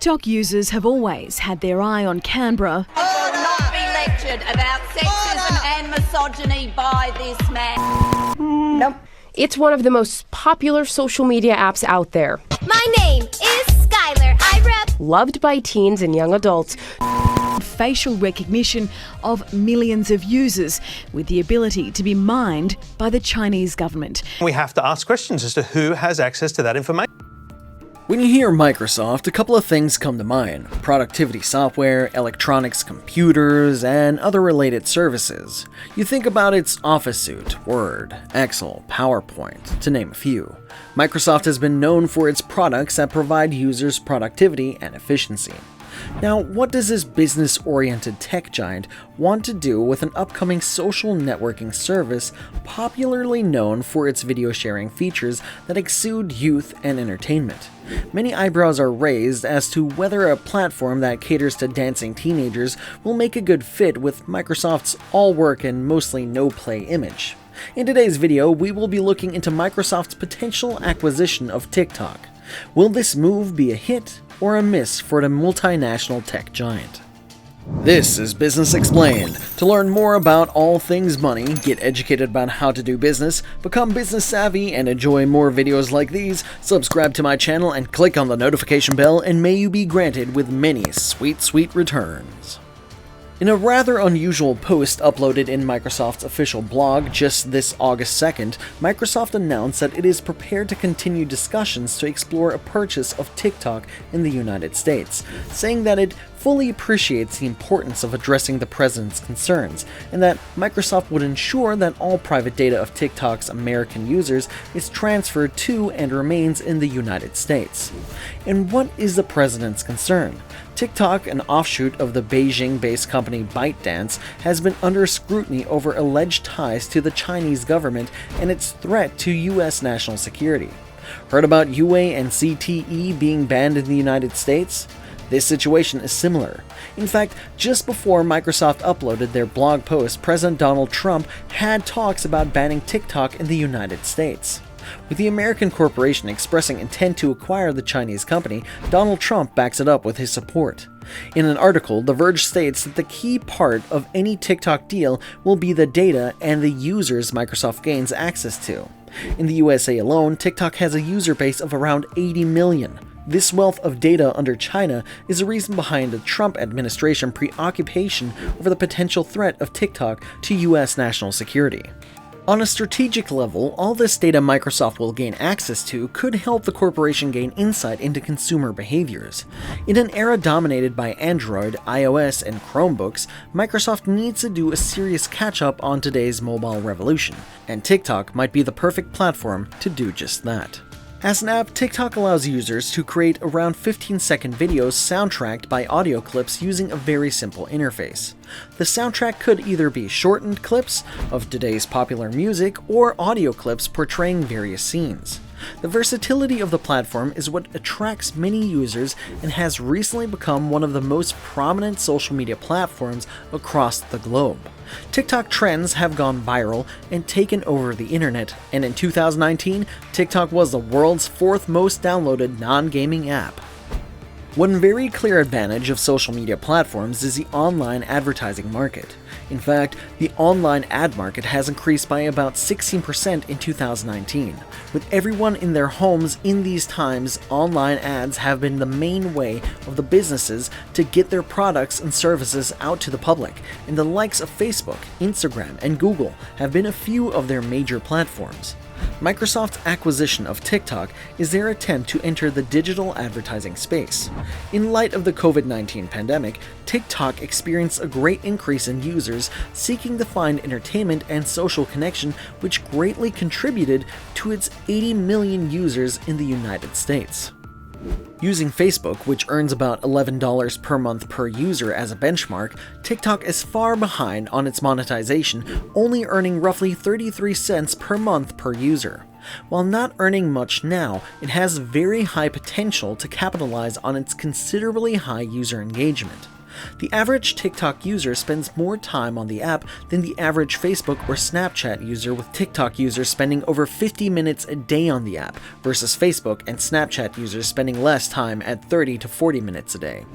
TikTok users have always had their eye on Canberra. I will not be lectured about sexism and misogyny by this man. Nope. It's one of the most popular social media apps out there. My name is Skylar. I rep. Loved by teens and young adults. Facial recognition of millions of users with the ability to be mined by the Chinese government. We have to ask questions as to who has access to that information. When you hear Microsoft, a couple of things come to mind: productivity software, electronics, computers, and other related services. You think about its Office suite, Word, Excel, PowerPoint, to name a few. Microsoft has been known for its products that provide users productivity and efficiency. Now, what does this business-oriented tech giant want to do with an upcoming social networking service popularly known for its video sharing features that exude youth and entertainment? Many eyebrows are raised as to whether a platform that caters to dancing teenagers will make a good fit with Microsoft's all-work and mostly no-play image. In today's video, we will be looking into Microsoft's potential acquisition of TikTok. Will this move be a hit or a miss for the multinational tech giant? This is Business Explained. To learn more about all things money, get educated about how to do business, become business savvy, and enjoy more videos like these, subscribe to my channel and click on the notification bell, and may you be granted with many sweet, sweet returns. In a rather unusual post uploaded in Microsoft's official blog just this August 2nd, Microsoft announced that it is prepared to continue discussions to explore a purchase of TikTok in the United States, saying that it fully appreciates the importance of addressing the president's concerns, and that Microsoft would ensure that all private data of TikTok's American users is transferred to and remains in the United States. And what is the president's concern? TikTok, an offshoot of the Beijing-based company ByteDance, has been under scrutiny over alleged ties to the Chinese government and its threat to U.S. national security. Heard about UA and CTE being banned in the United States? This situation is similar. In fact, just before Microsoft uploaded their blog post, President Donald Trump had talks about banning TikTok in the United States. With the American corporation expressing intent to acquire the Chinese company, Donald Trump backs it up with his support. In an article, The Verge states that the key part of any TikTok deal will be the data and the users Microsoft gains access to. In the USA alone, TikTok has a user base of around 80 million. This wealth of data under China is the reason behind the Trump administration preoccupation over the potential threat of TikTok to US national security. On a strategic level, all this data Microsoft will gain access to could help the corporation gain insight into consumer behaviors. In an era dominated by Android, iOS, and Chromebooks, Microsoft needs to do a serious catch-up on today's mobile revolution, and TikTok might be the perfect platform to do just that. As an app, TikTok allows users to create around 15-second videos soundtracked by audio clips using a very simple interface. The soundtrack could either be shortened clips of today's popular music or audio clips portraying various scenes. The versatility of the platform is what attracts many users and has recently become one of the most prominent social media platforms across the globe. TikTok trends have gone viral and taken over the internet, and in 2019, TikTok was the world's fourth most downloaded non-gaming app. One very clear advantage of social media platforms is the online advertising market. In fact, the online ad market has increased by about 16% in 2019. With everyone in their homes in these times, online ads have been the main way of the businesses to get their products and services out to the public, and the likes of Facebook, Instagram, and Google have been a few of their major platforms. Microsoft's acquisition of TikTok is their attempt to enter the digital advertising space. In light of the COVID-19 pandemic, TikTok experienced a great increase in users seeking to find entertainment and social connection, which greatly contributed to its 80 million users in the United States. Using Facebook, which earns about $11 per month per user as a benchmark, TikTok is far behind on its monetization, only earning roughly 33 cents per month per user. While not earning much now, it has very high potential to capitalize on its considerably high user engagement. The average TikTok user spends more time on the app than the average Facebook or Snapchat user, with TikTok users spending over 50 minutes a day on the app versus Facebook and Snapchat users spending less time at 30 to 40 minutes a day.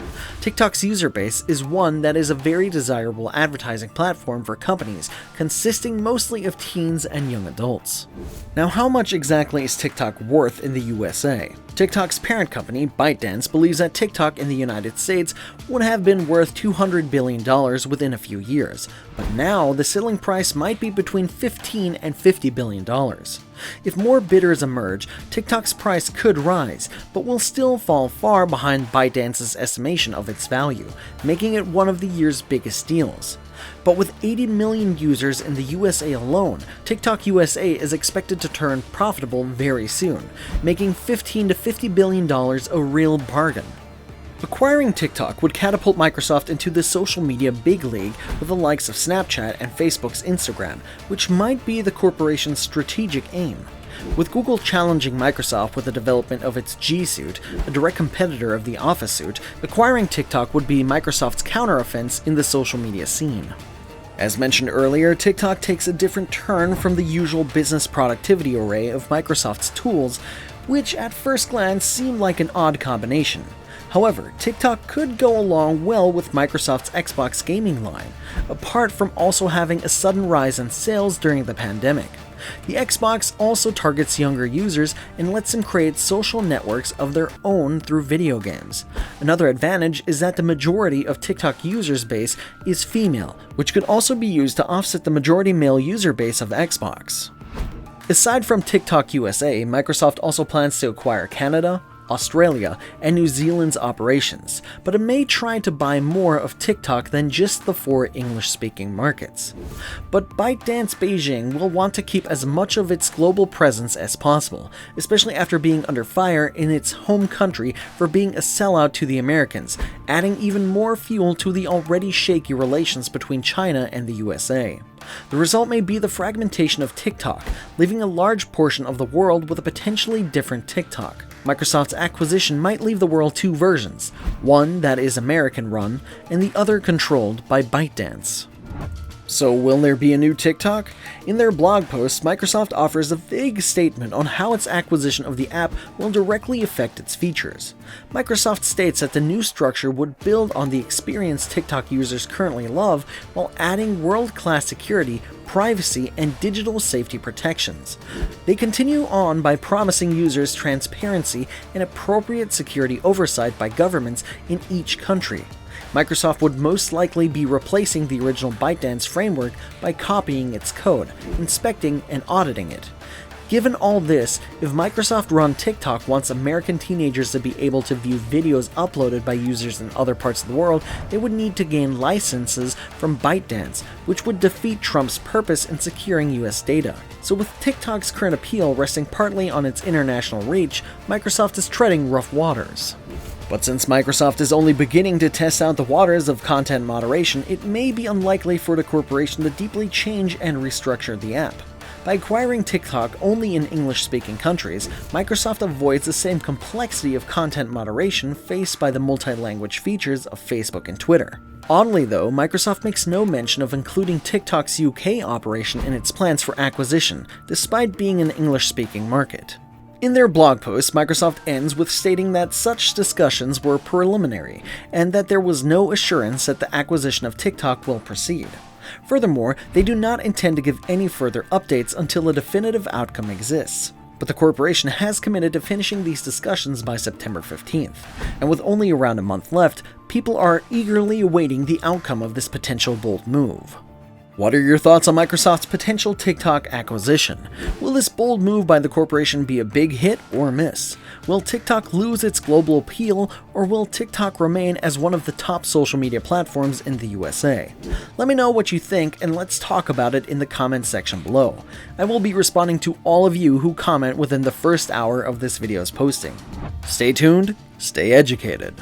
TikTok's user base is one that is a very desirable advertising platform for companies, consisting mostly of teens and young adults. Now, how much exactly is TikTok worth in the USA? TikTok's parent company, ByteDance, believes that TikTok in the United States would have been worth $200 billion within a few years, but now the ceiling price might be between $15 and $50 billion. If more bidders emerge, TikTok's price could rise, but will still fall far behind ByteDance's estimation of its value, making it one of the year's biggest deals. But with 80 million users in the USA alone, TikTok USA is expected to turn profitable very soon, making $15 to $50 billion a real bargain. Acquiring TikTok would catapult Microsoft into the social media big league with the likes of Snapchat and Facebook's Instagram, which might be the corporation's strategic aim. With Google challenging Microsoft with the development of its G Suite, a direct competitor of the Office suite, acquiring TikTok would be Microsoft's counteroffense in the social media scene. As mentioned earlier, TikTok takes a different turn from the usual business productivity array of Microsoft's tools, which at first glance seem like an odd combination. However, TikTok could go along well with Microsoft's Xbox gaming line, apart from also having a sudden rise in sales during the pandemic. The Xbox also targets younger users and lets them create social networks of their own through video games. Another advantage is that the majority of TikTok users base is female, which could also be used to offset the majority male user base of Xbox. Aside from TikTok USA, Microsoft also plans to acquire Canada, Australia, and New Zealand's operations, but it may try to buy more of TikTok than just the 4 English-speaking markets. But ByteDance Beijing will want to keep as much of its global presence as possible, especially after being under fire in its home country for being a sellout to the Americans, adding even more fuel to the already shaky relations between China and the USA. The result may be the fragmentation of TikTok, leaving a large portion of the world with a potentially different TikTok. Microsoft's acquisition might leave the world 2 versions, one that is American-run, and the other controlled by ByteDance. So will there be a new TikTok? In their blog post, Microsoft offers a vague statement on how its acquisition of the app will directly affect its features. Microsoft states that the new structure would build on the experience TikTok users currently love while adding world-class security, privacy, and digital safety protections. They continue on by promising users transparency and appropriate security oversight by governments in each country. Microsoft would most likely be replacing the original ByteDance framework by copying its code, inspecting and auditing it. Given all this, if Microsoft-run TikTok wants American teenagers to be able to view videos uploaded by users in other parts of the world, they would need to gain licenses from ByteDance, which would defeat Trump's purpose in securing US data. So with TikTok's current appeal resting partly on its international reach, Microsoft is treading rough waters. But since Microsoft is only beginning to test out the waters of content moderation, it may be unlikely for the corporation to deeply change and restructure the app. By acquiring TikTok only in English-speaking countries, Microsoft avoids the same complexity of content moderation faced by the multi-language features of Facebook and Twitter. Oddly though, Microsoft makes no mention of including TikTok's UK operation in its plans for acquisition, despite being an English-speaking market. In their blog post, Microsoft ends with stating that such discussions were preliminary, and that there was no assurance that the acquisition of TikTok will proceed. Furthermore, they do not intend to give any further updates until a definitive outcome exists. But the corporation has committed to finishing these discussions by September 15th, and with only around a month left, people are eagerly awaiting the outcome of this potential bold move. What are your thoughts on Microsoft's potential TikTok acquisition? Will this bold move by the corporation be a big hit or miss? Will TikTok lose its global appeal, or will TikTok remain as one of the top social media platforms in the USA? Let me know what you think, and let's talk about it in the comments section below. I will be responding to all of you who comment within the first hour of this video's posting. Stay tuned, stay educated.